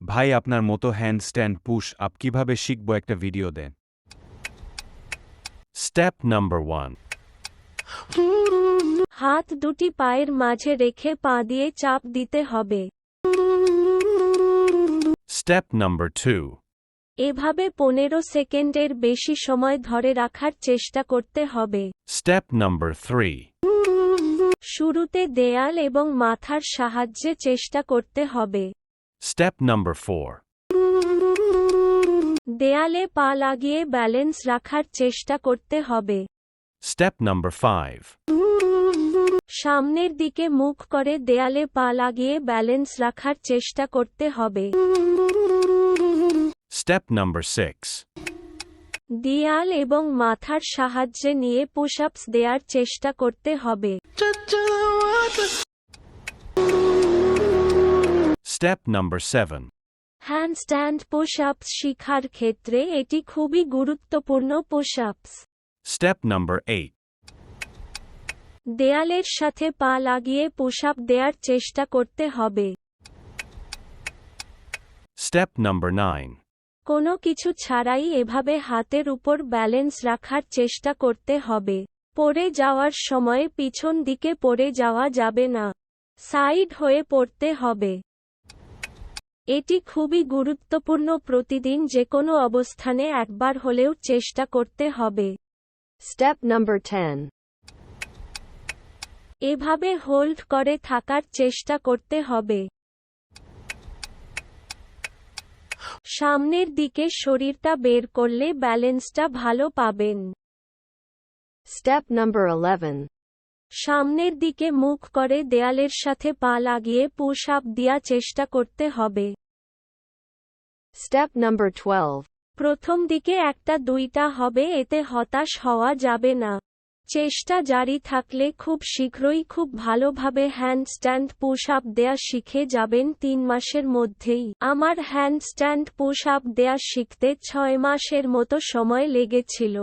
ভাই আপনার মতো হ্যান্ডস্ট্যান্ড পুশ আপ কিভাবে শিখব একটা ভিডিও দেন। Step number 1। হাত দুটি পায়ের মাঝে রেখে পা দিয়ে চাপ দিতে হবে। Step number 2। এভাবে 15 সেকেন্ডের বেশি সময় ধরে রাখার চেষ্টা করতে হবে। Step number 3। শুরুতে দেয়াল এবং মাথার সাহায্যে চেষ্টা করতে হবে। Step number 4। দেয়ালে পা লাগিয়ে ব্যালেন্স রাখার চেষ্টা করতে হবে। Step number 5। সামনের দিকে মুখ করে দেয়ালে পা লাগিয়ে ব্যালেন্স রাখার চেষ্টা করতে হবে। Step number 6। দেয়াল এবং মাথার সাহায্যে নিয়ে পুশ আপস দেওয়ার চেষ্টা করতে হবে। Step number 7। হ্যান্ডস্ট্যান্ড পুশ আপস শিখার ক্ষেত্রে এটি খুবই গুরুত্বপূর্ণ পুশ আপস। Step number 8। দেয়ালের সাথে পা লাগিয়ে পুশ আপ দেওয়ার চেষ্টা করতে হবে। Step number 9। কোনো কিছু ছাড়াই এভাবে হাতের উপর ব্যালেন্স রাখার চেষ্টা করতে হবে। পড়ে যাওয়ার সময় পিছন দিকে পড়ে যাওয়া যাবে না, সাইড হয়ে পড়তে হবে। এটি খুবই গুরুত্বপূর্ণ, প্রতিদিন যে কোনো অবস্থানে একবার হলেও চেষ্টা করতে হবে। Step number 10. এভাবে হোল্ড করে থাকার চেষ্টা করতে হবে। সামনের দিকে শরীরটা বের করলে ব্যালেন্সটা ভালো পাবেন। Step number 11. সামনের দিকে মুখ করে দেয়ালের সাথে পা লাগিয়ে পুশ আপ দেওয়ার চেষ্টা করতে হবে। Step number 12. প্রথম দিকে একটা দুইটা হবে, এতে হতাশ হওয়া যাবে না। চেষ্টা জারি থাকলে খুব শীঘ্রই খুব ভালোভাবে হ্যান্ডস্ট্যান্ড পুশ আপ দেয়া শিখে যাবেন 3 মাসের মধ্যেই। আমার হ্যান্ডস্ট্যান্ড পুশ আপ দেয়া শিখতে 6 মাসের মতো সময় লেগেছিল।